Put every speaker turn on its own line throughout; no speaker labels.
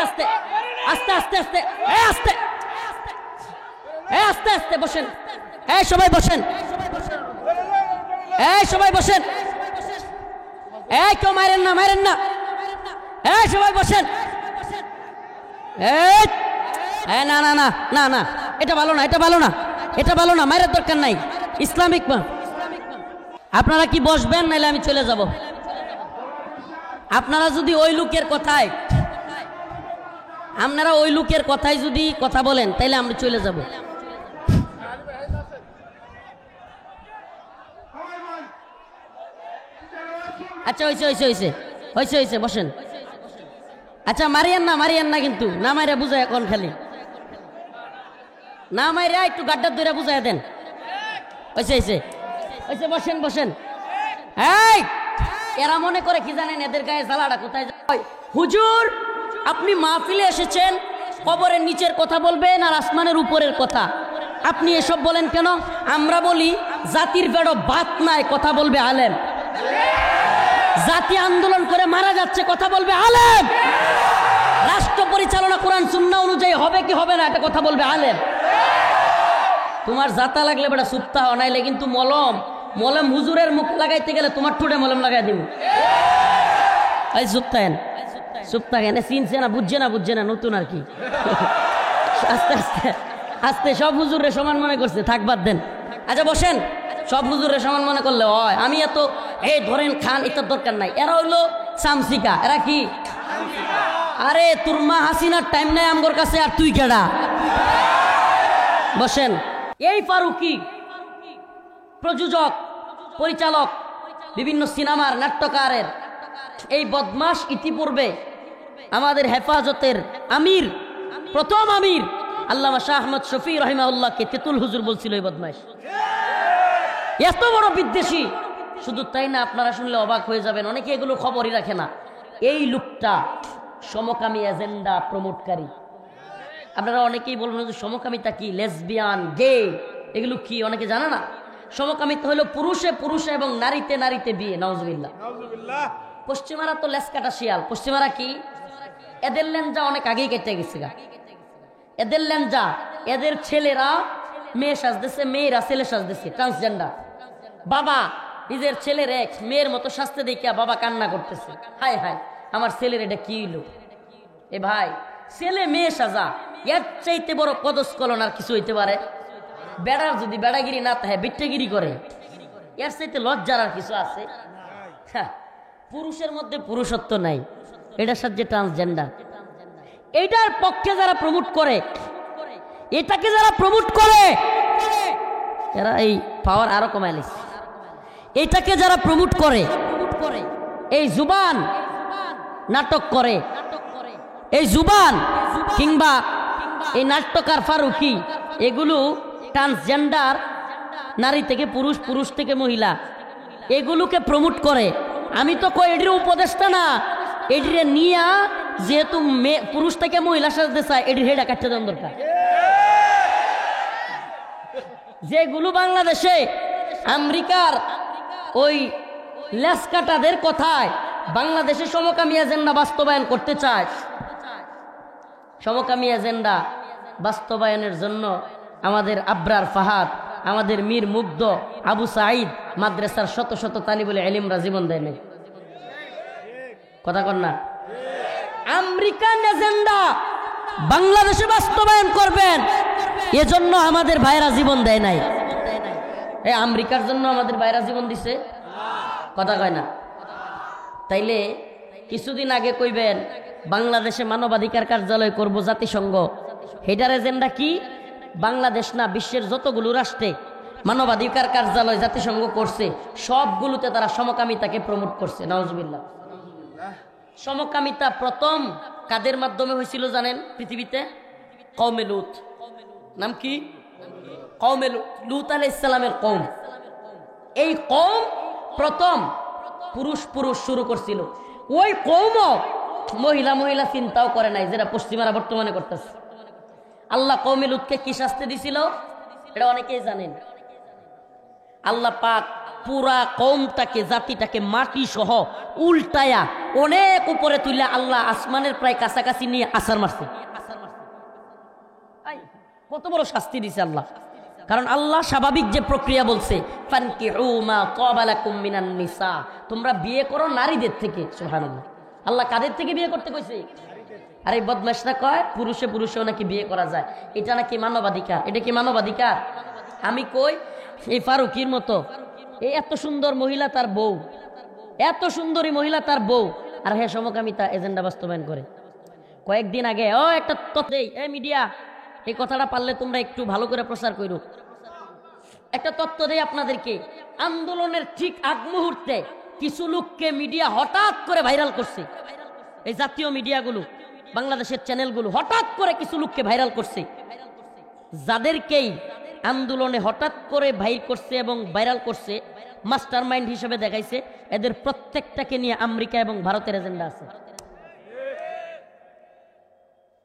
আস্তে আস্তে আস্তে আস্তে আস্তে আস্তে আস্তে আস্তে বসেন। সবাই বসেন, সবাই বসেন। কেউ মারেন না, মারেন না। সবাই বসেন। না না না না না, এটা ভালো না, এটা ভালো না, এটা ভালো না, মায়ের দরকার নাই। ইসলামিক আপনারা কি বসবেন নাহলে আমি চলে যাব? আপনারা যদি ওই লোকের কথায় যদি কথা বলেন তাহলে আমরা চলে যাব। আচ্ছা হয়েছে হয়েছে হয়েছে হয়েছে হয়েছে, বসেন। আচ্ছা মারিয়েন না কিন্তু, না মাইরা বুঝায় এখন, খালি না মাইরা একটু গাড্ডার ধরে বুঝাই দেন। হয়েছে হয়েছে হয়েছে, বসেন বসেন। এরা মনে করে কি জানেন, এদের গায়ে জ্বালাটা কোথায় যায়? হুজুর আপনি মাহফিলে এসেছেন, কবরের নিচের কথা বলবেন আর আসমানের উপরের কথা, আপনি এসব বলেন কেন? আমরা বলি জাতির বেড়ো বাত নাই, কথা বলবে আলেম। জাতি আন্দোলন করে মারা যাচ্ছে, কথা বলবে আলেম। রাষ্ট্র পরিচালনা কোরআন সুন্নাহ অনুযায়ী হবে কি হবে না, এটা কথা বলবে আলেম। তোমার জাতা লাগলে বেটা সুপ্তা হওয়া, নাইলে কিন্তু মলম হুজুরের মুখ লাগাইতে গেলে তোমার ঠোঁটে মলম লাগাই দিব। এই সুপ্তা এনে চিনছে না, বুঝছে না, নতুন আর কি। আস্তে আস্তে আস্তে সব হুজুরে সমান মনে করছে, থাক বাদ দেন। আচ্ছা বসেন। সব হুজুরে সমান মনে করলে হয়, আমি এত ধরেন খান, এটার দরকার নাই। এরা হইলো সামসিকা। এরা কি? আরে তোর মা হাসিনার টাইম নাই আমগোর কাছে, আর তুই কেডা? বসেন। এই ফারুকি প্রযোজক, পরিচালক, বিভিন্ন সিনেমার নাট্যকারের এই বদমাশ ইতিপূর্বে আমাদের হেফাজতের আমির, প্রথম আমির আল্লামা শাহ আহমদ শফি রহিমাহুল্লাহকে তেতুল হুজুর বলছিল এই বদমাশ। এত বড় বিদ্বেষী। শুধু তাই না, আপনারা শুনলে অবাক হয়ে যাবেন, অনেকে এগুলো খবরই রাখে না। এই লোকটা সমকামী এজেন্ডা প্রমোটকারী। আপনারা অনেকেই বলবেন যে সমকামিতা কি, লেসবিয়ান, গে, এগুলো কি অনেকে জানে না। সমকামিতা হলো পুরুষে পুরুষে এবং নারীতে নারীতে বিয়ে। নাউজুবিল্লাহ। পশ্চিমারা তো লেসকাটা শিয়াল। পশ্চিমারা কি? এদের লেঞ্জা অনেক আগেই কেটে গেছে গা। এদের লেঞ্জা, এদের ছেলেরা মেয়ে সাজতেছে, মেয়েরা ছেলে সাজতেছে, ট্রান্সজেন্ডার। বাবা নিজের ছেলের এক মেয়ের মতো সাজতে দেখিয়া বাবা কান্না করতেছে, হায় হায় আমার ছেলের এটা কি হইল। এ ভাই, ছেলে মেয়ে সাজা, এর চাইতে বড় পদস্খলন আর কিছু হইতে পারে? বেড়ার যদি বেড়াগিরি না থাকে, বিট্টেগিরি করে, এর চাইতে লজ্জার আর কিছু আছে? পুরুষের মধ্যে পুরুষত্ব নাই, এটার সাথে ট্রান্সজেন্ডার। এইটার পক্ষে যারা প্রমোট করে, এটাকে যারা প্রমোট করে, এরা এই পাওয়ার আরো কমাইলিস। এটাকে যারা প্রমোট করে, এই জুবান নাটক করে, এই জুবান কিংবা এই নাট্যকার ফারুকি, এগুলো ট্রান্সজেন্ডার, নারী থেকে পুরুষ, পুরুষ থেকে মহিলা, এগুলোকে প্রমোট করে। আমি তো কই এটির উপদেষ্টা না, এটিরে নিয়া যেহেতু পুরুষ থেকে মহিলা সাজতে চায়, এটির হেডা কাটতে দেওয়ার দরকার। যেগুলো বাংলাদেশে আমেরিকার ওই লেসকাটাদের কথায় বাংলাদেশে সমকামী এজেন্ডা বাস্তবায়ন করতে চায়, সমকামী এজেন্ডা বাস্তবায়নের জন্য আমাদের আবরার ফাহাদ, আমাদের মীর মুগ্ধ, আবু সাঈদ মাদ্রাসার শত শত তালিবুল ইলমরা জীবন দেয় নাই। কথা কন না? আমেরিকান এজেন্ডা বাংলাদেশে বাস্তবায়ন করবেন, এজন্য আমাদের ভাইরা জীবন দেয় নাই। এই আমেরিকার জন্য আমাদের ভাইরা জীবন দিছে, কথা কয় না। তাইলে কিছুদিন আগে কইবেন বাংলাদেশে মানবাধিকার কার্যালয় করব জাতিসংঘ, হেডার এজেন্ডা কি? বাংলাদেশ না, বিশ্বের যতগুলো রাষ্ট্রে মানবাধিকার কার্যালয় জাতিসংঘ করছে, সবগুলোতে তারা সমকামিতাকে প্রমোট করছে। নাউজুবিল্লাহ। সমকামিতা প্রথম কাদের মাধ্যমে হয়েছিল জানেন পৃথিবীতে? কওমে লূত। নাম কি? কওমে লূত আলাইহিস সালামের কওম। এই কওম প্রথম পুরুষ পুরুষ শুরু করছিল। ওই কওমও মহিলা মহিলা চিন্তাও করে নাই, যেটা পশ্চিমারা বর্তমানে করতেছে। আল্লাহ কওমে লূতকে কি শাস্তি দিছিল এটা অনেকেই জানেন। আল্লাহ পাক পুরা কওমটাকে জাতিটাকে মাটি সহ উল্টায়া অনেক উপরে তুলে আল্লাহ আসমানের প্রায় কাছাকাছি নিয়ে আছাড় মারছে। কত বড় শাস্তি দিছে আল্লাহ। কারণ আল্লাহ স্বাভাবিক যে প্রক্রিয়া বলছে, ফানকিহু মা তাবা লাকুম মিনান নিসা, তোমরা বিয়ে করো নারীদের থেকে। সুবহানাল্লাহ, আল্লাহ কাদের থেকে বিয়ে করতে কইছে? আর এই বদমাশরা কয় পুরুষে পুরুষেও নাকি বিয়ে করা যায়, এটা নাকি মানবাধিকার। এটা কি মানবাধিকার? আমি কই এই ফারুকির মতো এই এত সুন্দর মহিলা তার বউ, এত সুন্দরী মহিলা তার বউ, আর হ্যাঁ সমকামিতা এজেন্ডা বাস্তবায়ন করে। কয়েকদিন আগে একটা তথ্য দেই, মিডিয়া এই কথাটা পারলে তোমরা একটু ভালো করে প্রচার করো। একটা তথ্য দেই আপনাদেরকে, আন্দোলনের ঠিক আগ মুহূর্তে কিছু লোককে মিডিয়া হঠাৎ করে ভাইরাল করছে। এই জাতীয় মিডিয়াগুলো, বাংলাদেশের চ্যানেলগুলো হঠাৎ করে কিছু লোককে ভাইরাল করছে, যাদেরকেই আন্দোলনে হঠাৎ করে ভাইরাল করছে এবং ভাইরাল করছে মাস্টার মাইন্ড হিসেবে দেখাইছে। এদের প্রত্যেকটাকে নিয়ে আমেরিকা এবং ভারতের এজেন্ডা আছে।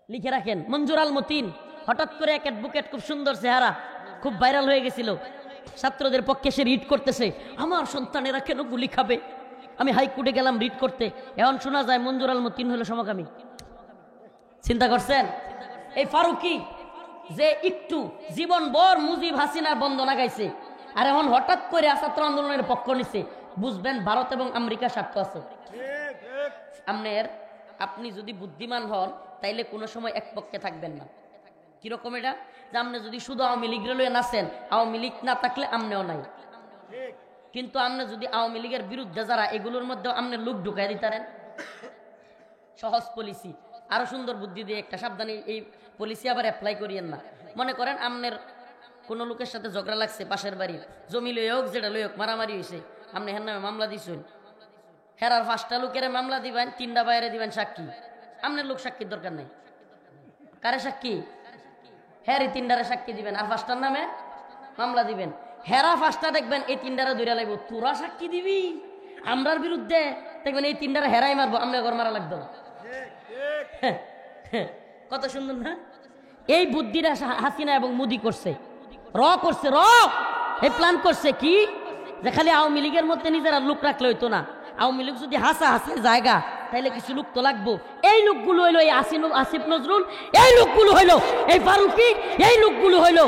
লিখে রাখেন, মঞ্জুর আল মতিন হঠাৎ করে এক অ্যাডভোকেট, খুব সুন্দর চেহারা, খুব ভাইরাল হয়ে গেছিল। ছাত্রদের পক্ষে সে রিট করতেছে, আমার সন্তানেরা কেন গুলি খাবে। আমি হাইকোর্টে গেলাম রিট করতে, এখন শোনা যায় মঞ্জুর আল মতিন হলো সমকামী। চিন্তা করছেন? এই ফারুকি যে একটু জীবনভর মুজিব হাসিনার বন্দনা গাইছে, আর এখন হঠাৎ করে ছাত্র আন্দোলনের পক্ষ নিছে, বুঝবেন ভারত এবং আমেরিকা স্বার্থ আছে। আপনি যদি বুদ্ধিমান হন তাইলে কোনো সময় এক পক্ষে থাকবেন না। কিরকম এটা? যে আপনি যদি শুধু আওয়ামী লীগ লইয়া নাচেন, আওয়ামী লীগ না থাকলে আমনেও নাই। কিন্তু আপনি যদি আওয়ামী লীগের বিরুদ্ধে যারা, এগুলোর মধ্যে আপনি লোক ঢুকাই দিতারেন। সহজ পলিসি, আরো সুন্দর বুদ্ধি দিয়ে একটা, সাবধানে এই পলিসি আবার অ্যাপ্লাই করিয়েন না। মনে করেন আপনার কোন লোকের সাথে ঝগড়া লাগছে, পাশের বাড়ির জমি লই হোক, যেটা লই হোক, মারামারি হয়েছে, আপনি হের নামে মামলা দিচ্ছেন। হেরার 5টা লোকের মামলা দিবেন, 3টা বাইরে দিবেন সাক্ষী। আপনার লোক সাক্ষীর দরকার নাই। কারে সাক্ষী? হ্যারি 3টারে সাক্ষী দিবেন, আর 5টার নামে মামলা দিবেন। হেরা 5টা দেখবেন এই 3টারে ধরে লাগবো, তোরা সাক্ষী দিবি আমরার বিরুদ্ধে, দেখবেন এই 3টারে হেরাই মারবো, আমরা ঘর মারা লাগতো না। কত সুন্দর না? এই বুদ্ধিটা হাসিনা এবং মোদি করছে, করছে এই প্ল্যান করছে কি, যে খালি আওয়ামী লীগের মধ্যে নিজেরা লোক রাখলে হইতো না। আওয়ামী লীগ যদি হাসার জায়গা, তাইলে কিছু লোক তো লাগবো। এই লোকগুলো হইলো এই আসিফ নজরুল, এই লোকগুলো হইলো এই ফারুকি, এই লোকগুলো হইলো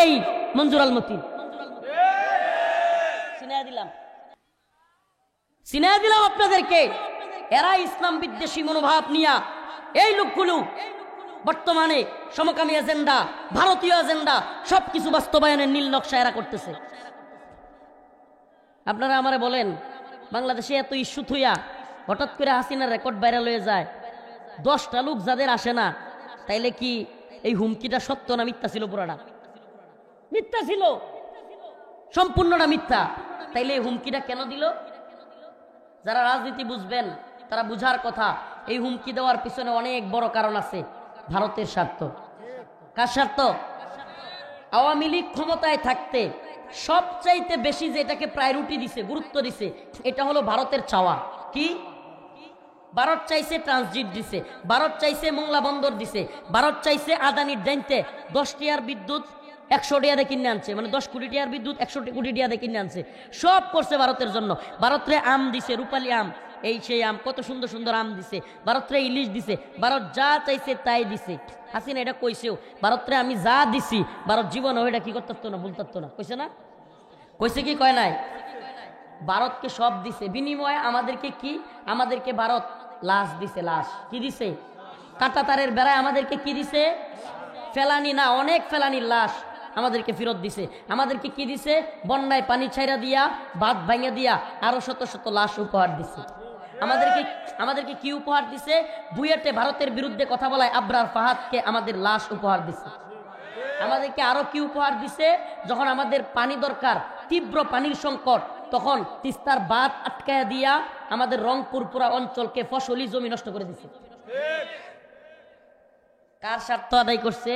এই মঞ্জুর আল মতিন। চিনাই দিলাম আপনাদেরকে। এরা ইসলাম বিদ্বেষী মনোভাব নিয়া এই লোকগুলো বর্তমানে সমকামী এজেন্ডা, ভারতীয় এজেন্ডা সবকিছু বাস্তবায়নের নীল নকশা এরা করতেছে। আপনারা আমারে বলেন, বাংলাদেশে এত ইস্যু থইয়া হঠাৎ করে হাসিনার রেকর্ড ভাইরাল হয়ে যায়, 10টা লোক যাদের আসে না, তাইলে কি এই হুমকিটা সত্য না মিথ্যা ছিল? পুরাটা মিথ্যা ছিল, সম্পূর্ণটা মিথ্যা। তাইলে এই হুমকিটা কেন দিল? যারা রাজনীতি বুঝবেন তারা বুঝার কথা, এই হুমকি দেওয়ার পিছনে অনেক বড় কারণ আছে। ভারতের স্বার্থ। কার স্বার্থ? আওয়ামী লীগ ক্ষমতায় থাকতে সবচাইতে বেশি যেটাকে প্রায়োরিটি দিছে, গুরুত্ব দিছে, এটা হলো ভারতের চাওয়া। কি? ভারত চাইছে ট্রানজিট দিছে, ভারত চাইছে মোংলা বন্দর দিছে, ভারত চাইছে আদানির দাইনতে 10 টিয়ার বিদ্যুৎ 100 টাকা কিনে আনছে, মানে 10 কোটি টাকার বিদ্যুৎ 100 কোটি টাকা কিনে আনছে। সব করছে ভারতের জন্য। ভারতরে আম দিছে, রূপালী আম, এই সেই আম, কত সুন্দর সুন্দর আম দিছে। ভারতরে ইলিশ দিছে, ভারত যা চাইছে তাই দিছে। হাসিনা এটা কইছেও, ভারতরে আমি যা দিছি, ভারত জীবন এটা কি করতে না, বলতে না, কইছে না? কইছে কি কয় নাই? ভারতকে সব দিছে, বিনিময়ে আমাদেরকে কি? আমাদেরকে ভারত লাশ দিছে। লাশ কি দিছে? কাঁটা তারের বেড়ায় আমাদেরকে কি দিছে? ফেলানি না, অনেক ফেলানির লাশ আমাদেরকে ফেরত দিছে। আমাদেরকে কি দিছে? বন্যায় পানি ছাইরা দিয়া, বাঁধ ভাঙা দিয়া আরো শত শত লাশ উপহার দিছে। আমাদেরকে কি উপহার দিছে? বুয়েটে ভারতের বিরুদ্ধে কথা বলায় আবরার ফাহাদকে আমাদের লাশ উপহার দিছে। আমাদেরকে আরো কি উপহার দিছে? যখন আমাদের পানি দরকার, তীব্র পানির সংকট, তখন তিস্তার বাঁধ আটকায়া দিয়া আমাদের রংপুর পুরা অঞ্চলকে ফসলি জমি নষ্ট করে দিছে। কার স্বার্থ আদায় করছে?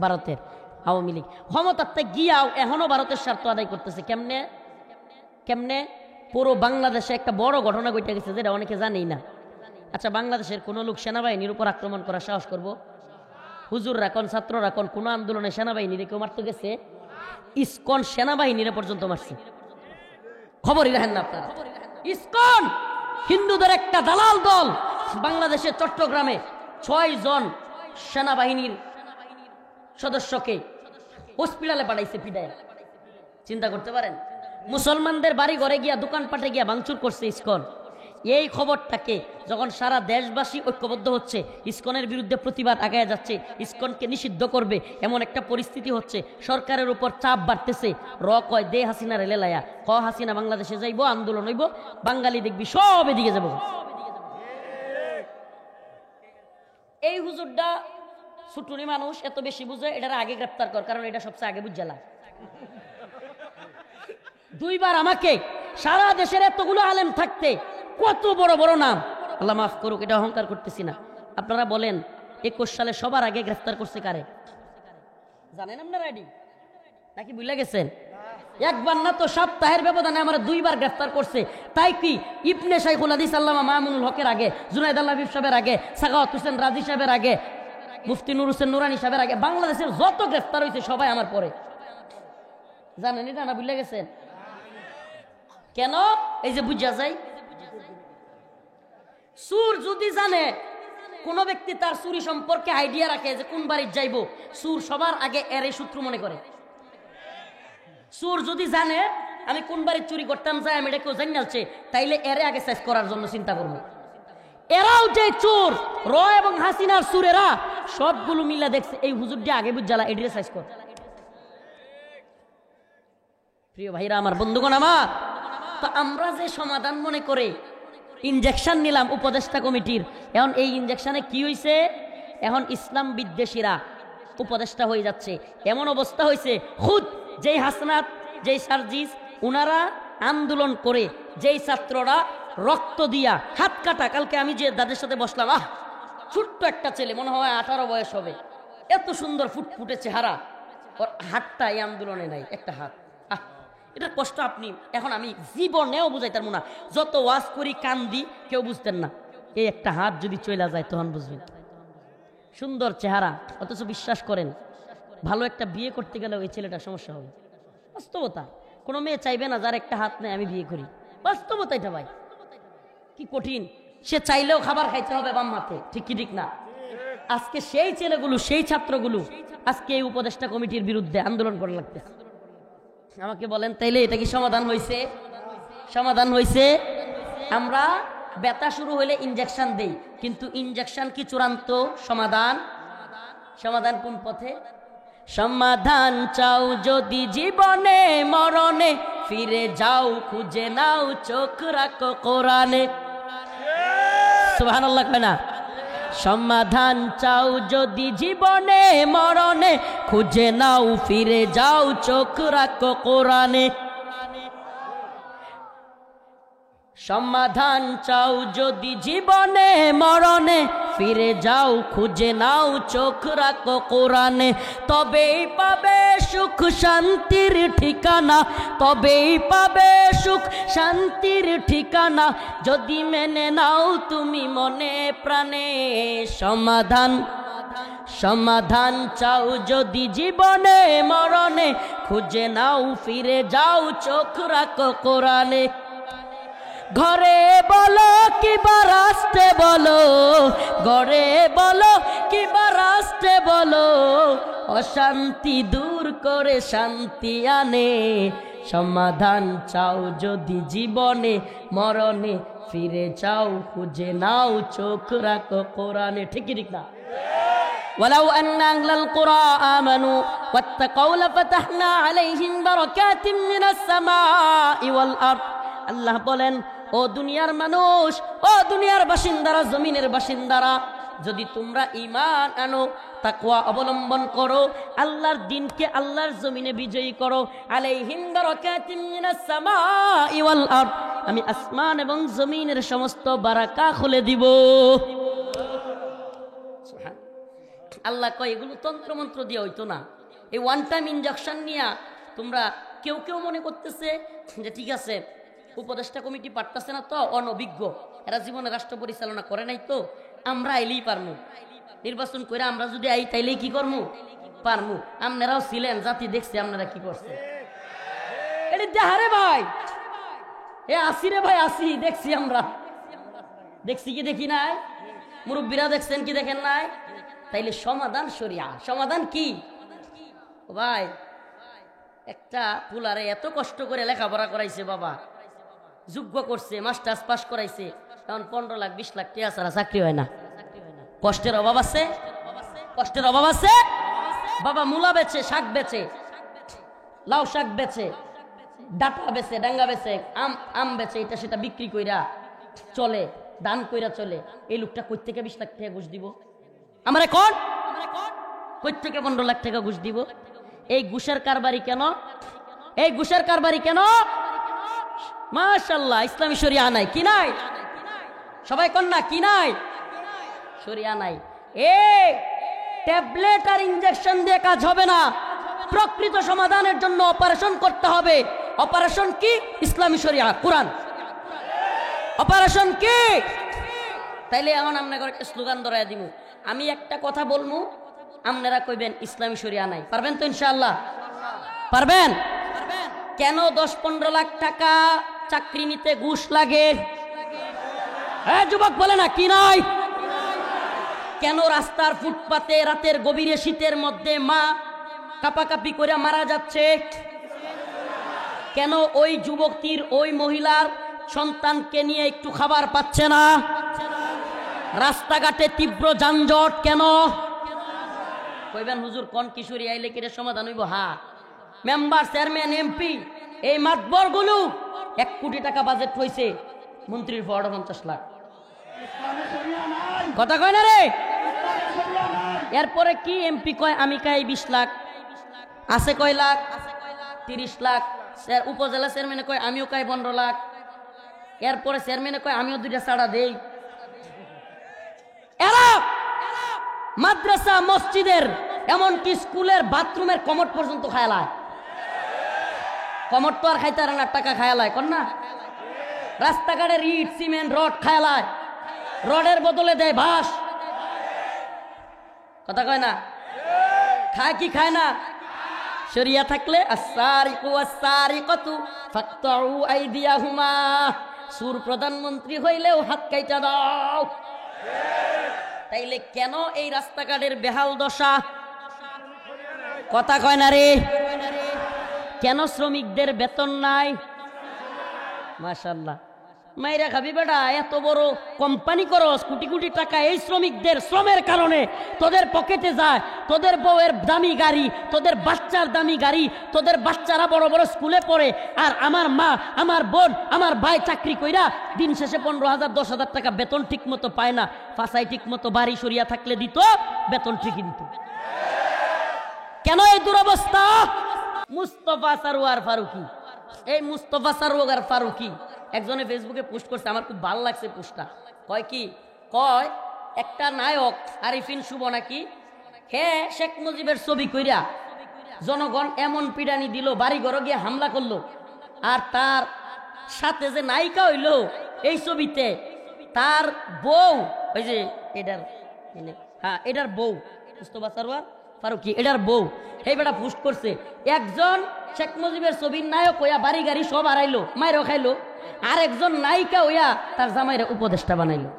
ভারতের। আওয়ামী লীগ ক্ষমতাতে গিয়াও এখনো ভারতের স্বার্থ আদায় করতেছে। কেমনে? কেমনে? পুরো বাংলাদেশে একটা বড় ঘটনা ঘটে গেছে, যেটা অনেকে জানেই না। আচ্ছা, বাংলাদেশের কোন লোক সেনাবাহিনীর উপর আক্রমণ করার সাহস করবো? হুজুররা কোন, ছাত্ররা কোন, কোন আন্দোলনে সেনাবাহিনীর কেউ মারতে গেছে? ইসকন সেনাবাহিনীর পর্যন্ত মারছে। খবরই রাখেন না আপনারা। ইসকন হিন্দুদের একটা দালাল দল বাংলাদেশের চট্টগ্রামে 6 জন সেনাবাহিনীর সদস্যকে হসপিটালে পাঠাইছে পিটায়। চিন্তা করতে পারেন, মুসলমানদের বাড়ি ঘরে গিয়া দোকানপাটে গিয়া ভাঙচুর করছে ইসকন। এই খবরটাকে যখন সারা দেশবাসী ঐক্যবদ্ধ হচ্ছে, ইসকনের বিরুদ্ধে প্রতিবাদ আগায় যাচ্ছে, ইসকনকে নিষিদ্ধ করবে এমন একটা পরিস্থিতি হচ্ছে, সরকারের উপর চাপ বাড়তেছে। কয় দে হাসিনা রেলে লায়া, হাসিনা বাংলাদেশে যাইব, আন্দোলন হইব, বাঙালি দেখবি সব এদিকে যাব। এই হুজুরটা ছুটুনি মানুষ, এত বেশি বুঝে, এটার আগে গ্রেপ্তার কর, কারণ এটা সবচেয়ে আগে বুঝালা। 2 বার আমাকে সারা দেশের এতগুলো আলেম থাকতে কত বড় বড় নাম, আল্লাহ মাফ করুক, এটা অহংকার করতেছি না। আপনারা বলেন 21 সালে সবার আগে গ্রেফতার করছে কারে জানেন আপনারা? আইডি নাকি ভুলে গেছেন? একবার না তো সপ্তাহের ব্যবধানে আমার 2 বার গ্রেফতার করছে। তাই কি ইবনে শাইখুল হাদিস আল্লামা মামুনুল হকের আগে, জুনাইদ আল হাবিব সাহেবের আগে, সাখাওয়াত হোসেন রাজি সাহেবের আগে, মুফতি নুর হোসেন নুরানি সাহেবের আগে, বাংলাদেশের যত গ্রেফতার হয়েছে সবাই আমার পরে। জানেন এটা না ভুলে গেছেন? কেন? এই যে বুঝা যায়, সুর যদি জানে কোন ব্যক্তি তার চুরি সম্পর্কে আইডিয়া রাখে যে কোন বাড়ির যাইব, সুর সবার আগে এর শত্রু মনে করে। সুর যদি জানে আমি কোন বাড়ির চুরি করতাম, যাই আমি এটা কেউ জানালছে, তাইলে এরে আগে সাইজ করার জন্য চিন্তা করবো। এরাও যে চোর, এবং হাসিনার সুরেরা সবগুলো মিলা দেখছে এই হুজুরটি আগে বুঝালা, এডিরে সাইজ কর। প্রিয় ভাইরা আমার, বন্ধুগণ আমার, তো আমরা যে সমাধান মনে করে ইনজেকশন নিলাম উপদেষ্টা কমিটির, এখন এই ইনজেকশনে কি হয়েছে? এখন ইসলাম বিদ্বেষীরা উপদেষ্টা হয়ে যাচ্ছে। এমন অবস্থা হয়েছে, খুদ যেই হাসনাত, যেই সার্জিস, উনারা আন্দোলন করে, যেই ছাত্ররা রক্ত দিয়া হাত কাটা, কালকে আমি যে দাদের সাথে বসলাম, ছোট্ট একটা ছেলে, মনে হয় 18 বয়স হবে, এত সুন্দর ফুটফুটে চেহারা, ওর হাতটা এই আন্দোলনে নাই, একটা হাত। এটা কষ্ট আপনি এখন আমি জীবনেও বুঝাইতাম না, যত ওয়াজ করি কান্দি কেউ বুঝতেন না। এই একটা হাত যদি চলে যায় তখন বুঝবেন। সুন্দর চেহারা, অথচ বিশ্বাস করেন ভালো একটা বিয়ে করতে গেলে ওই ছেলেটার সমস্যা হবে। বাস্তবতা, কোনো মেয়ে চাইবে না যার একটা হাত নেই আমি বিয়ে করি। বাস্তবতা এটা ভাই, কি কঠিন। সে চাইলেও খাবার খাইতে হবে বাম হাতে, ঠিক কি ঠিক না? আজকে সেই ছেলেগুলো, সেই ছাত্রগুলো আজকে এই উপদেষ্টা কমিটির বিরুদ্ধে আন্দোলন করা লাগতেছে। আমাকে বলেন তাইলে এটা কি সমাধান হয়েছে? সমাধান হয়েছে? আমরা ব্যথা শুরু হলে ইনজেকশন দেই, কিন্তু ইনজেকশন কি চূড়ান্ত সমাধান? সমাধান কোন পথে? সমাধান চাও যদি জীবনে মরণে, ফিরে যাও খুঁজে নাও চোখ রাখো কোরআনে। সুবহানাল্লাহ কয় না? সমাধান চাও যদি জীবনে মরণে, খুঁজে নাও ফিরে যাও চোখ রাখো কোরআনে। সমাধান চাও যদি জীবনে মরণে, ফিরে যাও খুঁজে নাও চোখ রাখো কোরআনে। তবেই পাবে সুখ শান্তির ঠিকানা, তবেই পাবে সুখ শান্তির ঠিকানা, যদি মেনে নাও তুমি মনে প্রাণে। সমাধান সমাধান চাও যদি জীবনে মরণে, খুঁজে নাও ফিরে যাও চোখ রাখো কোরআনে। ঘরে বলো কিবা রাস্তে বলো, ঘরে বলো কিবা রাস্তে বলো, অশান্তি দূর করে শান্তি আনে। সমাধান চাও যদি জীবনে মরণে, ফিরে যাও খুঁজে নাও চোখ রাখো কোরআনে। ঠিকই ঠিক না? ولو أن أهل القرى آمنوا واتقوا لفتحنا عليهم بركات من السماء والأرض। আল্লাহ বলেন, ও দুনিয়ার মানুষ, ও দুনিয়ার বাসিন্দারা, জমিনের বাসিন্দারা, যদি তোমরা ঈমান আনো, তাকওয়া অবলম্বন করো, আল্লাহর দ্বীনকে আল্লাহর জমিনে বিজয়ী করো, আলাইহিম বারাকাতিম মিনাস সামাই ওয়াল আরদ, আমি আসমান এবং জমিনের সমস্ত বারাকা খুলে দিব। আল্লাহ কয় এগুলো তন্ত্র মন্ত্র দিয়ে হইতো না, এই ওয়ান টাইম ইনজেকশন নিয়ে তোমরা কেউ কেউ মনে করতেছে যে ঠিক আছে উপদেষ্টা কমিটি পারতেছে না তো, অনভিজ্ঞ, এরা জীবনে রাষ্ট্র পরিচালনা করে নাই, তো আমরা আইলেই পারমু, নির্বাচন করে আমরা যদি আই তাইলেই কি করমু, পারমু। আপনারাও ছিলেন, জাতি দেখছে আপনারা কি করছে। এটা দেহারে ভাই, এ আসি রে ভাই আসি, দেখছি আমরা, দেখছি কি দেখি নাই? মুরব্বীরা দেখছেন কি দেখেন নাই? তাইলে সমাধান শরিয়া। সমাধান কি ভাই? একটা পুলারে এত কষ্ট করে লেখাপড়া করাইছে বাবা, যোগ্য করছে, মাস্টার্স পাস করাইছে, এখন 15 লাখ 20 লাখ টাকা ছাড়া চাকরি হয় না। কষ্টের অভাব আছে, কষ্টের অভাব আছে। বাবা মূলা বেচে, শাক বেচে, লাউ শাক বেচে, ডাটা বেচে, ডাঙ্গা বেচে, আম বেচে, এটা সেটা বিক্রি কইরা চলে, দান কইরা চলে। এই লোকটা কই থেকে 20 লাখ টাকা ঘুষ দিব? আমার এখন কই থেকে 15 লাখ টাকা ঘুষ দিব? এই ঘুষের কারবারি কেন? এই ঘুষের কারবারি কেন? মাশাআল্লাহ, ইসলামী শরিয়া নাই। কি নাই? সবাই কোন না কি নাই? শরিয়া নাই। এই ট্যাবলেট আর ইনজেকশন দিয়ে কাজ হবে না। প্রকৃত সমাধানের জন্য অপারেশন করতে হবে। অপারেশন কি? ইসলামী শরিয়া, কোরআন। অপারেশন কি? তাইলে এখন আপনাকে একটা স্লোগান ধরাইয়া দিব। আমি একটা কথা বলবো, আপনারা কইবেন ইসলামী শরিয়া নাই। পারবেন তো ইনশাআল্লাহ? পারবেন? কেন 10-15 লাখ টাকা চাকরি নিতে ঘুষ লাগে? হ্যাঁ যুবক বলে না কি নাই? কেন রাস্তার ফুটপাতে রাতের গভীরে শীতের মধ্যে মা কাপাকাপি করে মারা যাচ্ছে? কেন ওই যুবকটির, ওই মহিলার সন্তানকে নিয়ে একটু খাবার পাচ্ছে না? রাস্তাঘাটে তীব্র যানজট কেন? কইবেন হুজুর কোন কিশোরী আইলে কেটে সমাধান হইব? হ্যাঁ, মেম্বার, চেয়ারম্যান, এমপি, এই মাতবর গুলো 1 কোটি টাকা বাজেট হয়েছে, মন্ত্রীর পর 50 লাখ। কথা কয় না রে? এরপরে কি এমপি কয় আমি খাই 20 লাখ, আছে কয় লাখ? 30 লাখ। উপজেলা চেয়ারম্যানে কয় আমিও খাই 15 লাখ। এরপরে চেয়ারম্যানে কয় আমিও 2টা ছাড়া দেই। এরা মাদ্রাসা, মসজিদের, এমনকি স্কুলের বাথরুমের কমোড পর্যন্ত খায়ালায়। কমোড তো আর খাইতে না, টাকা খায়ালায় কর না। রাস্তাঘাটের ইট, সিমেন্ট, রড খায়ালায়, রডের বদলে দেয় বাঁশ। কথা কয় না? খায় কি খায় না? শরিয়া থাকলে আস-সারিকু ওয়াস-সারিকাতু ফাকতাউ আইদিয়াহুমা, সুর প্রধানমন্ত্রী হইলেও হাত কাইটা দাও। তাইলে কেন এই রাস্তাঘাটের বেহাল দশা? কথা কয় না রে? কেন শ্রমিকদের বেতন নাই? মাশাআল্লাহ, মাইরা খাবি বেটা, এত বড় কোম্পানি করস, কোটি কোটি টাকা এই শ্রমিকদের শ্রমের কারণে তোদের পকেটে যায়। তোদের বউয়ের দামি গাড়ি, তোদের বাচ্চার দামি গাড়ি, তোদের বাচ্চারা বড় বড় স্কুলে পড়ে, আর আমার মা, আমার বোন, আমার ভাই চাকরি কইরা দিন শেষে 15,000 10,000 টাকা বেতন ঠিক মতো পায় না। ফাঁসাই ঠিক মতো বাড়ি সরিয়া থাকলে দিত, বেতন ঠিকই দিত। কেন এই দুরবস্থা? মুস্তফা সারোয়ার ফারুকী, এই মুস্তফা সারোয়ার ফারুকী একজনে ফেসবুকে পোস্ট করছে, আমার খুব ভালো লাগছে পোস্টটা। কয় কি? কয় একটা নায়ক আরিফিন শুভ নাকি, হে শেখ মুজিবের ছবি কইরা জনগণ এমন পিডানি দিল, বাড়ি ঘরে গিয়ে হামলা করলো, আর তার সাথে যে নায়িকা হইলো এই ছবিতে তার বউ, ওই যে এটার, হ্যাঁ এটার বউ, মুস্তফা সারোয়ার ফারুকী এটার বউ, এই বেটা পোস্ট করছে। একজন শেখ মুজিবের ছবির নায়ক হইয়া বাড়ি গাড়ি সব হারাইলো, মাইরও খাইলো, আর একজন নায়িকা হইয়া তার জামাইরা উপদেষ্টা বানাইলো।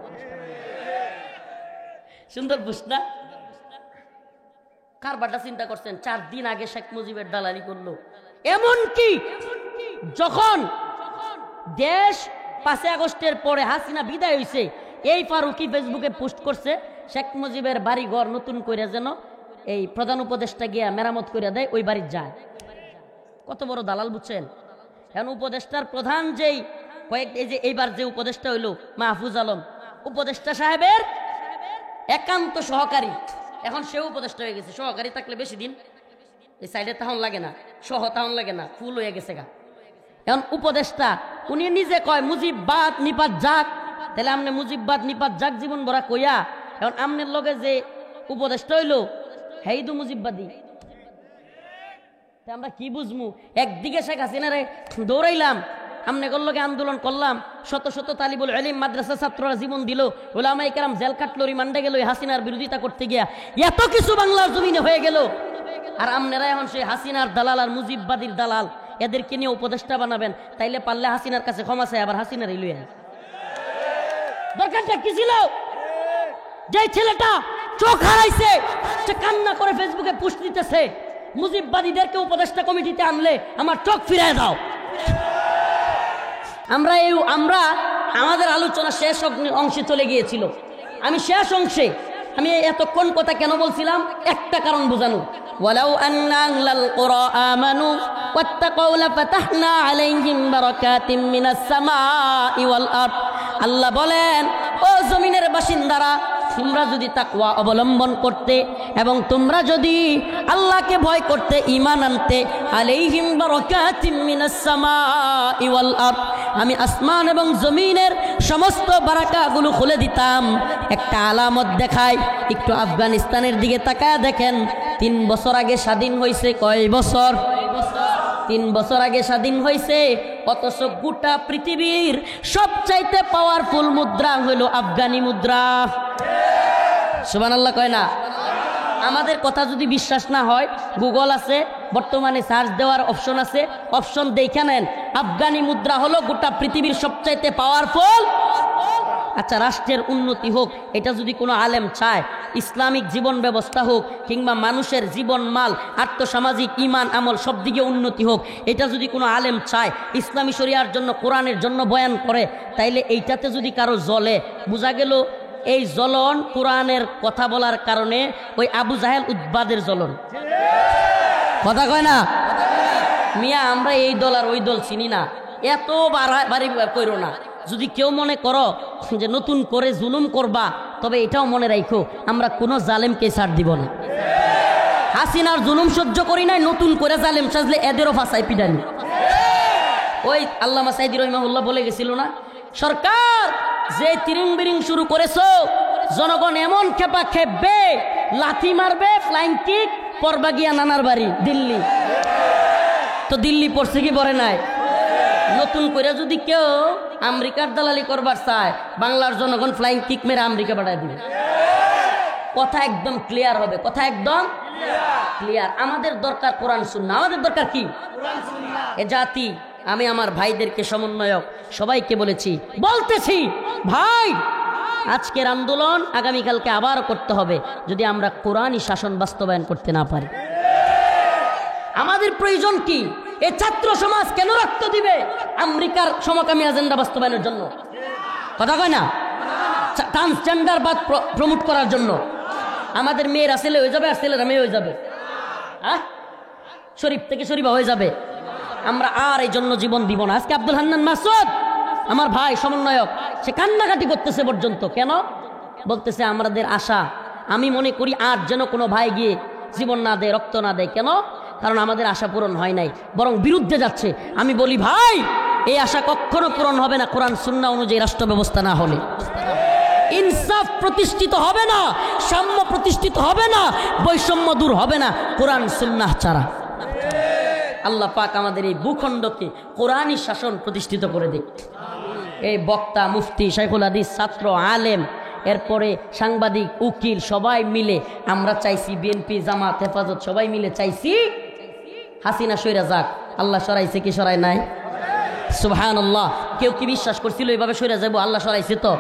সুন্দর পোস্ট না? কারবারটা চিন্তা করছেন, 4 দিন আগে শেখ মুজিবের দালালি করলো। এমনকি যখন দেশ 5 আগস্টের পরে হাসিনা বিদায় হয়েছে, এই ফারুকী ফেসবুকে পোস্ট করছে শেখ মুজিবের বাড়ি ঘর নতুন করে যেন এই প্রধান উপদেষ্টা গিয়া মেরামত করে দেয়, ওই বাড়ির যায়। কত বড় দালাল বুঝছেন? এখন উপদেষ্টার প্রধান যেই এই যে এইবার যে উপদেষ্টা হইল মাহফুজ আলম, উপদেষ্টা সাহেবের একান্ত সহকারী, এখন সেও উপদেষ্টা হয়ে গেছে। সহকারী থাকলে বেশি দিন এই সাইডে তাহন লাগে না, সহ তাহন লাগে না, ফুল হয়ে গেছে গা। এখন উপদেষ্টা উনি নিজে কয় মুজিববাদ নিপাত যাক, তাহলে আমনে মুজিববাদ নিপাত যাক জীবন ভরা কইয়া, এখন আমনের লগে যে উপদেষ্টা হইল হেইদু মুজিববাদী। আমরা কি বুঝমু? একদিকে শেখ হাসিনারে দৌড়াইলাম, আমনে করলকে আন্দোলন করলাম, শত শত তালিবুল ইলম মাদ্রাসা ছাত্ররা জীবন দিল, উলামায়ে কেরাম জেল কাটলো, রিমান্ডে গেল হাসিনার বিরোধিতা করতে গিয়া, এত কিছু বাংলার জমিনে হয়ে গেল। আর আমনেরা এখন সেই হাসিনার দালাল আর মুজিববাদীর দালাল, এদেরকে নিয়ে উপদেষ্টা বানাবেন, তাইলে পারলে হাসিনার কাছে ক্ষমা চাই, আবার হাসিনার লইয়া। দরকারটা কি ছিল? যে ছেলেটা চোখ হারাইছে, সে কান্না করে ফেসবুকে পোস্ট দিতেছে, মুজিববাদীদেরকে উপদেষ্টা কমিটিতে আনলে আমার চোখ ফিরায় দাও। আমরা আমাদের আলোচনা শেষ অংশে চলে গিয়েছিল। আমি শেষ অংশে আমি এতক্ষণ কথা কেন বলছিলাম, একটা কারণ বোঝানো। ওয়ালাউ আন্না আহলাল কুরা আমানু ওয়াত্তাকাউ লাফাতাহনা আলাইহিম বারাকাতিম মিনাস সামাই ওয়াল আরদ। আল্লাহ বলেন, ও জমিনের বাসিন্দারা, তোমরা যদি তাকওয়া অবলম্বন করতে এবং তোমরা যদি আল্লাহকে ভয় করতে, ঈমান আনতে, আলাইহিম বারাকাতিম মিনাস সামাই ওয়াল আরদ, আমি আসমান এবং জমিনের সমস্ত বারাকাগুলো খুলে দিতাম। একটা আলামত দেখায়, একটু আফগানিস্তানের দিকে তাকায় দেখেন, 3 বছর আগে স্বাধীন হয়েছে। কয় বছর? 3 বছর আগে স্বাধীন হয়েছে, অথচ গোটা পৃথিবীর সবচাইতে পাওয়ারফুল মুদ্রা হইল আফগানি মুদ্রা। সুবহানাল্লাহ কয় না? আমাদের কথা যদি বিশ্বাস না হয়, গুগল আছে, বর্তমানে সার্চ দেওয়ার অপশন আছে, অপশন দেখে নেন। আফগানি মুদ্রা হলো গোটা পৃথিবীর সবচাইতে পাওয়ারফুল। আচ্ছা, রাষ্ট্রের উন্নতি হোক, এটা যদি কোনো আলেম চায়, ইসলামিক জীবন ব্যবস্থা হোক, কিংবা মানুষের জীবন মাল আর্থসামাজিক ঈমান আমল সব দিকে উন্নতি হোক, এটা যদি কোনো আলেম চায়, ইসলামী শরিয়ার জন্য, কোরআনের জন্য বয়ান করে, তাইলে এইটাতে যদি কারো জ্বলে, বোঝা গেল এই জ্বলন কোরআনের কথা বলার কারণে ওই আবু জাহেল উদ্বাদের জ্বলন। কথা কয় না মিয়া? আমরা এই দল আর ওই দল চিনি না, এত বাড়ি কইরো না। যদি কেউ মনে করো যে নতুন করে জুলুম করবা, তবে এটাও মনে রাখো, আমরা কোনো জালেমকে ছাড় দিব না। হাসিনার জুলুম সহ্য করি নাই, নতুন করে জালেম সাজলে এদেরও ফাঁসাই পিডানি। ওই আল্লামা সাইদি রহিমাহুল্লাহ বলে গেছিল না, সরকার যে তিরিং বিরিং শুরু করেছো, জনগণ এমন খেপা খেপবে, লাথি মারবে, ফ্লাইং কিক, পরবা গিয়া নানার বাড়ি দিল্লি। তো দিল্লি পড়ছে কি পড়ে নাই? নতুন করে যদি কেউ আমেরিকার দালালি করবার চায়, বাংলার জনগণ ফ্লাইং কিক মেরে আমেরিকা পাঠায় দিবে। কথা একদম ক্লিয়ার হবে, কথা একদম ক্লিয়ার। আমাদের দরকার কোরআন সুন্নাহ। আমাদের দরকার কি? এ জাতি, আমি আমার ভাইদেরকে, সমন্বয়ক সবাইকে বলতেছি, ভাই, আজকের আন্দোলন আগামীকালকে আবার করতে হবে যদি আমরা কোরআনই শাসন বাস্তবায়ন করতে না পারি। আমাদের প্রয়োজন কি? এই ছাত্র সমাজ কেন রক্ত দিবে আমেরিকার সমকামী এজেন্ডা বাস্তবায়নের জন্য? কথা কয় না? ট্রান্সজেন্ডার বাদ প্রমোট করার জন্য। আমাদের মেয়েরা ছেলে হয়ে যাবে আর ছেলেরা মেয়ে হয়ে যাবে, হ্যাঁ, শরীফ থেকে শরীফা হয়ে যাবে। আমরা আর এই জন্য জীবন দিব না। আজকে আব্দুল হান্নান মাসুদ আমার ভাই সমন্বয়ক, সে কান্নাকাটি করতেছে পর্যন্ত। কেন? বলতেছে আমাদের আশা, আমি মনে করি আর যেন কোনো ভাই গিয়ে জীবন না দেয়, রক্ত না দেয়। কেন? কারণ আমাদের আশা পূরণ হয় নাই, বরং বিরুদ্ধে যাচ্ছে। আমি বলি, ভাই, এই আশা কখনো পূরণ হবে না কোরআন সুন্নাহ অনুযায়ী রাষ্ট্র ব্যবস্থা না হলে। ইনসাফ প্রতিষ্ঠিত হবে না, সাম্য প্রতিষ্ঠিত হবে না, বৈষম্য দূর হবে না কোরআন সুন্নাহ ছাড়া। আল্লাহ পাক আমাদের এই ভূখণ্ডকে কোরআনী শাসন প্রতিষ্ঠিত করে দিক। এই বক্তা, মুফতি, শাইখুল হাদিস, ছাত্র, আলেম, এরপরে সাংবাদিক, উকিল, সবাই মিলে আমরা চাইছি, বিএনপি, জামাত, হেফাজত সবাই মিলে চাইছি হাসিনা সইরা যাক। আল্লাহ সরাইছে কি সরাই নাই? সুবহানাল্লাহ। কেউ কি বিশ্বাস করছিল এইভাবে সইরা যাবো? আল্লাহ সরাইছে তো।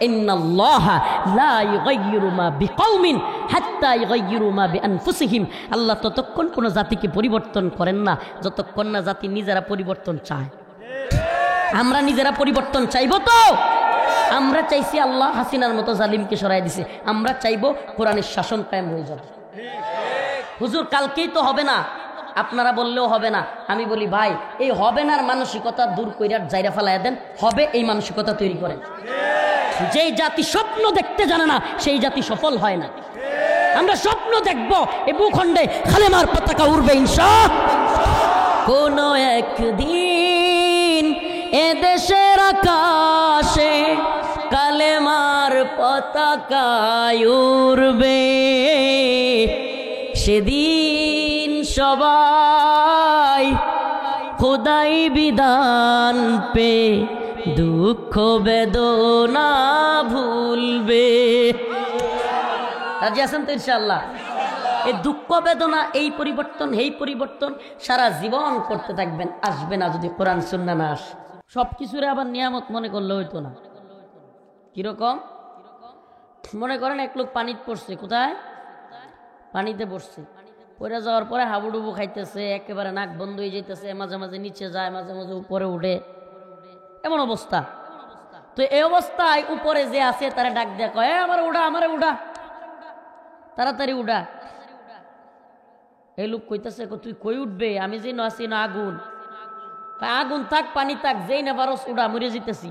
ইন্নাল্লাহা লা ইউগাইয়িরু মা বিকাউমিন হাত্তা ইউগাইয়িরু মা বিআনফুসিহিম। আল্লাহ ততক্ষণ কোনো জাতিকে পরিবর্তন করেন না যতক্ষণ না জাতি নিজেরা পরিবর্তন চায়। আমরা নিজেরা পরিবর্তন চাইবো তো? আমরা চাইছি আল্লাহ হাসিনার মতো জালিমকে সরাই দিছে, আমরা চাইবো কোরআনের শাসন কায়েম হয়ে যাবে। হুজুর কালকেই তো হবে না, আপনারা বললেও হবে না। আমি বলি, ভাই, এই হবে নার মানসিকতা দূর কইরা জায়রা ফেলাইয়া দেন, হবে এই মানসিকতা তৈরি করেন। যেই জাতি স্বপ্ন দেখতে জানে না সেই জাতি সফল হয় না। আমরা স্বপ্ন দেখব এই ভূখণ্ডে কালেমার পতাকা উড়বে ইনশাআল্লাহ। কোন একদিন এ দেশের আকাশে কালেমার পতাকা উড়বে, সেদিন সবাই খোদাই বিধান পে দুঃখ বেদনা ভুলবে। রাজি আছেন তো ইনশাআল্লাহ? এই দুঃখ বেদনা, এই পরিবর্তন, এই পরিবর্তন সারা জীবন করতে থাকবেন, আসবে না যদি কোরআন সুন্নাহ না আসে। সবকিছুরে আবার নিয়ামত মনে করলে হইতো না। কিরকম? মনে করেন এক লোক পানিতে পড়ছে, কোথায়? পানিতে পড়ছে, পড়ে যাওয়ার পরে হাবুডুবু খাইতেছে, একেবারে নাক বন্ধ হয়ে যাইতেছে, মাঝে মাঝে নিচে যায়, মাঝে মাঝে উপরে উঠে, এমন অবস্থা। তো এই অবস্থায় উপরে যে আছে তারা ডাক দেয়া কয়, আমার উঠা, আমারে উঠা, তাড়াতাড়ি উঠা। এই লোক কইতেছে, তুই কই উঠবে? আমি যে আছি না আগুন। আগুন থাক, পানি থাক, যেই না পারস উঠা, মরে যেতেছি।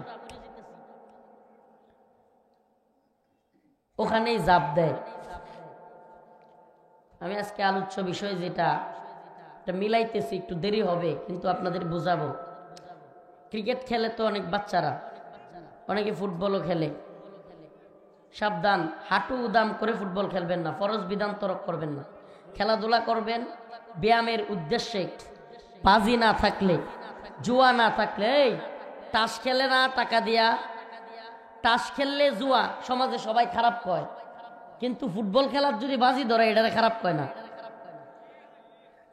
ওখানেই জাপ দেয়। আমি আজকে আলোচ্য বিষয় যেটা মিলাইতেছি, একটু দেরি হবে কিন্তু আপনাদের বুঝাবো। ক্রিকেট খেলে তো অনেক বাচ্চারা, অনেকে ফুটবলও খেলে। সাবধান, হাঁটু উদাম করে ফুটবল খেলবেন না, ফরজ বিধান তরক করবেন না। খেলাধুলা করবেন ব্যায়ামের উদ্দেশ্যে। বাজি না থাকলে, জুয়া না থাকলে, এই তাস খেলে না টাকা দিয়া, তাস খেললে জুয়া, সমাজে সবাই খারাপ কয়, কিন্তু ফুটবল খেলার যদি বাজি ধরে এটারে খারাপ কয় না।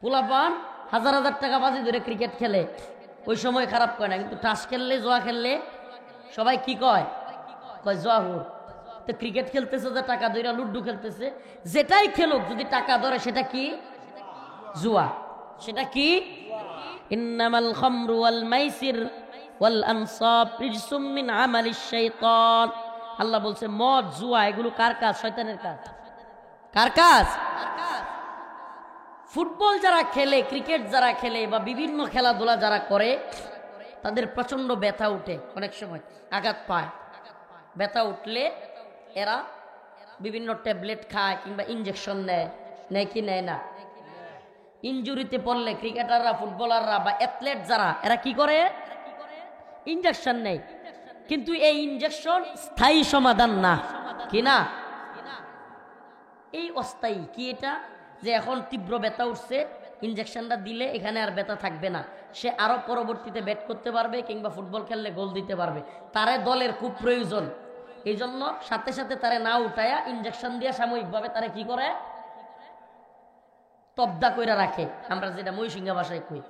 পোলাপান হাজার হাজার টাকা বাজি ধরে ক্রিকেট খেলে, ওই সময় খারাপ কয় না, কিন্তু তাস খেললে, জুয়া খেললে সবাই কি কয়? কয় জুয়া হুর। তো ক্রিকেট খেলতেছে যে টাকা ধরে, লুড্ডু খেলতেছে, যেটাই খেলুক যদি টাকা ধরে সেটা কি? জুয়া। সেটা কি? ইন্নামাল খামরু ওয়াল মাইসির ওয়াল আনসাব রিজসুম মিন আমালিশ শাইতান। আল্লাহ বলছে মদ, জুয়া এগুলো কার কাজ? শয়তানের কাজ। কার কাজ? ফুটবল যারা খেলে, ক্রিকেট যারা খেলে বা বিভিন্ন খেলাধুলা যারা করে, তাদের প্রচন্ড ব্যথা উঠে, অনেক সময় আঘাত পায়। ব্যথা উঠলে এরা বিভিন্ন ট্যাবলেট খায় কিংবা ইঞ্জেকশন নেয়। নেয় কি নেয় না? ইনজুরিতে পড়লে ক্রিকেটাররা, ফুটবলাররা বা অ্যাথলেট যারা, এরা কি করে? ইঞ্জেকশন নেয়। কিন্তু এই ইঞ্জেকশন স্থায়ী সমাধান না, কি না? এই অস্থায়ী। কি এটা? যে এখন তীব্র ব্যথা উঠছে, ইঞ্জেকশনটা দিলে এখানে আর ব্যথা থাকবে না, সে আরো পরবর্তীতে ব্যাট করতে পারবে কিংবা ফুটবল খেললে গোল দিতে পারবে। তারে দলের খুব প্রয়োজন, এই জন্য সাথে সাথে তারে না উঠায়া ইঞ্জেকশন দিয়ে সাময়িকভাবে তারে কি করে? তবদা কইরা রাখে। আমরা যেটা মহিষিঙ্গা ভাষায় কই।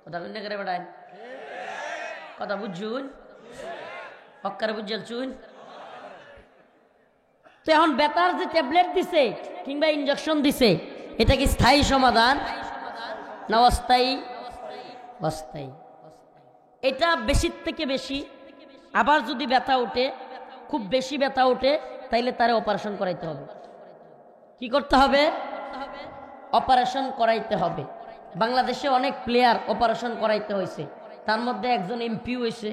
কথা কইনা করে বেড়ায়, কথা বুঝছুন? হক্কারে বুঝছুন? তো এখন ব্যথার যে ট্যাবলেট দিছে কিংবা ইঞ্জেকশন দিছে, এটা কি স্থায়ী সমাধান না অস্থায়ী? অস্থায়ী। এটা বেশির থেকে বেশি। আবার যদি ব্যথা ওঠে, খুব বেশি ব্যথা ওঠে, তাইলে তারে অপারেশন করাইতে হবে। কি করতে হবে? অপারেশন করাইতে হবে। বাংলাদেশে অনেক প্লেয়ার অপারেশন করাইতে হয়েছে, তার মধ্যে একজন এমপি হয়েছে,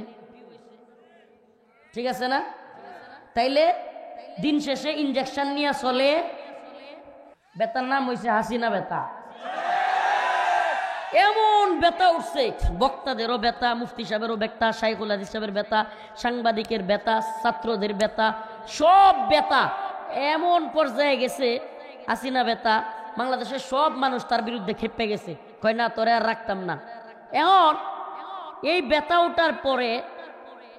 ঠিক আছে না? তাইলে দিন শেষে ইঞ্জেকশন নিয়ে চলে। ব্যথার নাম হয়েছে হাসিনা ব্যথা। এমন ব্যথা উঠছে, বক্তাদেরও ব্যথা, মুফতি সাহেবেরও ব্যথা, শাইখুল হাদিস সাহেবের ব্যথা, সাংবাদিকের ব্যথা, ছাত্রদের ব্যথা, সব ব্যথা এমন পর্যায়ে গেছে। হাসিনা ব্যথা, বাংলাদেশের সব মানুষ তার বিরুদ্ধে খেপে গেছে, কয় না তোরে আর রাখতাম না। এখন এই ব্যথা ওঠার পরে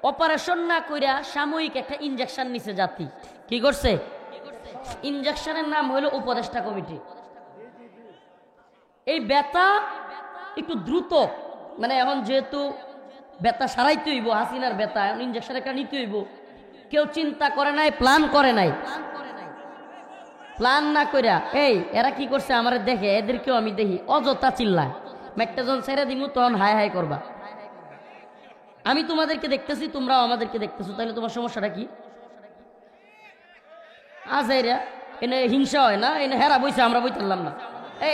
অপারেশন না কইরা সাময়িক একটা ইঞ্জেকশন নিছে জাতি। কি করছে? ইঞ্জেকশনের নাম হলো উপদেষ্টা কমিটি। এই ব্যথা একটু দ্রুত, মানে এখন যেহেতু ব্যথা সারাইতে হইব, হাসিনার ব্যথা, এখন ইঞ্জেকশন একটা নিতে হইব। কেউ চিন্তা করে নাই, প্ল্যান করে নাই। প্ল্যান না কইরা এই এরা কি করছে আমার দেখে, এদেরকেও আমি দেখি, অযথা চিল্লায়। মেকটাজন ছেড়ে দিমু, তখন হাই হাই করবা। আমি তোমাদেরকে দেখতেছি, তোমরাও আমাদেরকে দেখতেছো, তাহলে তোমার সমস্যাটা কি? আছে এরা এনে হিংসা হয় না, এনে হেরা বইছে, আমরা বইতাম না।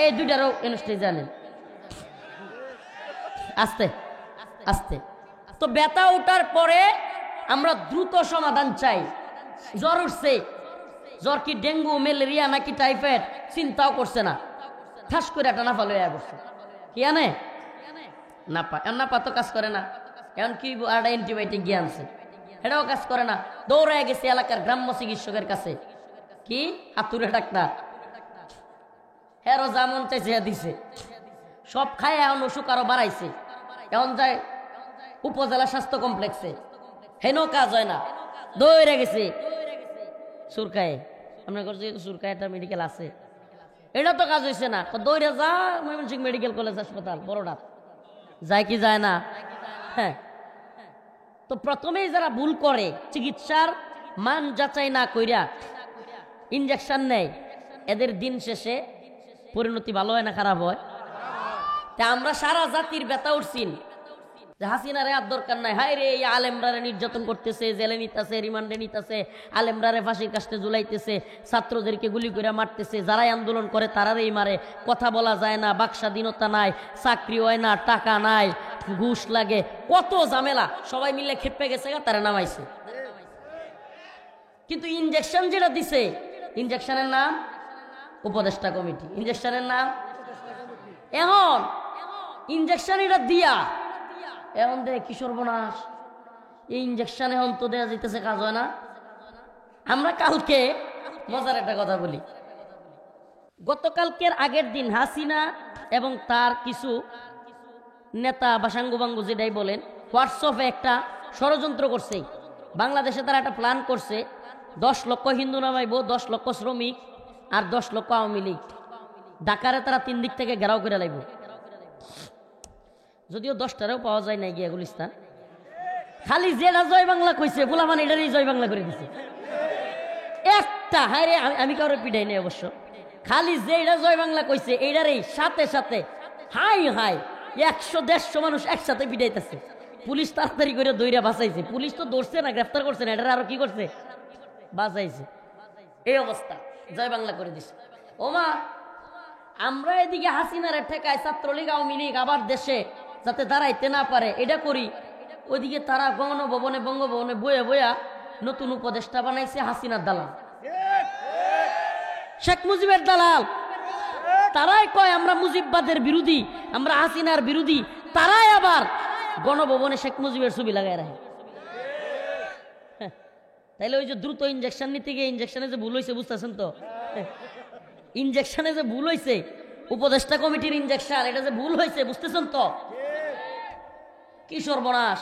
এই দুইটারও এনস্টে জানেন। আস্তে আস্তে। তো ব্যথা ওঠার পরে আমরা দ্রুত সমাধান চাই। জ্বর উঠছে, জ্বর কি ডেঙ্গু, ম্যালেরিয়া নাকি টাইফয়েড, চিন্তাও করছে না, ঠাস করে একটা নাফা লইয়া করছে। কি আনে? নাপা। এমন নাপা তো কাজ করে না। এখন কি একটা অ্যান্টিবায়োটিক গিয়ে আনছে, এটাও কাজ করে না। দৌড়ায় গেছে এলাকার গ্রাম্য চিকিৎসকের কাছে, কি হাতুড়ে ডাক্তার, হেরো যেমন চাইছে দিছে, সব খায়। এখন অসুখ আরো বাড়াইছে। এখন যায় উপজেলা স্বাস্থ্য কমপ্লেক্সে, হেনও কাজ হয় না, দৌড়ে গেছে সুরকায়। আপনার কাছে সুরকায় একটা মেডিকেল আছে, এটা তো কাজ হয়েছে না, দৌড়ে যা ময়মনসিংহ মেডিকেল কলেজ হাসপাতাল বড়টা, যায় কি যায় না? হ্যাঁ, তো প্রথমেই যারা ভুল করে চিকিৎসার মান যাচাই না কইরা ইনজেকশন নেয়, এদের দিন শেষে পরিণতি ভালো হয় না খারাপ হয়? তা আমরা সারা জাতির ব্যথা উঠছিন যে হাসিনারে আর দরকার নাই, হায় রে এই আলেমরারে নির্যাতন করতেছে, জেলে নিতেছে, রিমান্ডে নিতেছে, আলেমরারে ফাঁসির কাস্টে ঝুলাইতেছে, ছাত্রদেরকে গুলি করে মারতেছে, যারাই আন্দোলন করে তারারেই মারে, কথা বলা যায় না, বাক স্বাধীনতা নাই, চাকরি হয় না, টাকা নাই, ঘুষ লাগে, কত ঝামেলা, সবাই মিলে খেপে গেছে, তারা নামাইছে। কিন্তু ইনজেকশন যেটা দিছে, ইনজেকশনের নাম উপদেষ্টা কমিটি, ইনজেকশনের নাম। এখন ইনজেকশন এটা দিয়া এখন দেখ কি সর্বনাশ, এই ইনজেকশন এখন তো দেওয়া যেতেছে, কাজ হয় না। আমরা কালকে মজার একটা কথা বলি, গতকালকের আগের দিন হাসিনা এবং তার কিছু নেতা বা সাঙ্গুবাঙ্গু যেটাই বলেন, হোয়াটসঅ্যাপে একটা ষড়যন্ত্র করছে। বাংলাদেশে তারা একটা প্ল্যান করছে, 10 লক্ষ হিন্দু নামাইব, 10 লক্ষ শ্রমিক আর 10 লক্ষ আওয়ামী লীগ, ঢাকারে তারা 3 দিক থেকে ঘেরাও করে লাইব। যদিও 10টারেও পাওয়া যায় নাই গিয়া গুলিস্তান, খালি যেটা জয় বাংলা কইছে গোলামান এটারই জয় বাংলা করে দিছে একটা। হায় রে, আমি কারো পিঠাই নেই অবশ্য, খালি যেটা জয় বাংলা কইছে এইটারই সাথে সাথে হাই হাই 100-150 মানুষ একসাথে পিটাইতেছে। পুলিশ তাড়াতাড়ি করে দইরা বাঁচাইছে, পুলিশ তো ধরছে না, গ্রেফতার করছে না, এটা আরো কি করছে, বাঁচাইছে। এই অবস্থা, জয় বাংলা করে দিছে। ওমা, আমরা এদিকে হাসিনারে ঠেকায় ছাত্রলীগ আওয়ামী লীগ আবার দেশে যাতে দাঁড়াইতে না পারে এটা করি, ওইদিকে তারা গণভবনে বঙ্গভবনে বইয়া বইয়া নতুন উপদেষ্টা বানাইছে হাসিনার দালাল, শেখ মুজিবের দালাল। তারাই কয় আমরা মুজিববাদের বিরোধী, আমরা হাসিনার বিরোধী, তারাই আবার গণভবনে শেখ মুজিবের ছবি লাগাই রাখে। তাইলে ওই যে দ্রুত ইনজেকশন নিতে গিয়ে ইনজেকশনে যে ভুল হয়েছে বুঝতেছেন তো, ইনজেকশনে যে ভুল হয়েছে, উপদেষ্টা কমিটির ইনজেকশন এটা যে ভুল হয়েছে বুঝতেছেন তো, কি সর্বনাশ।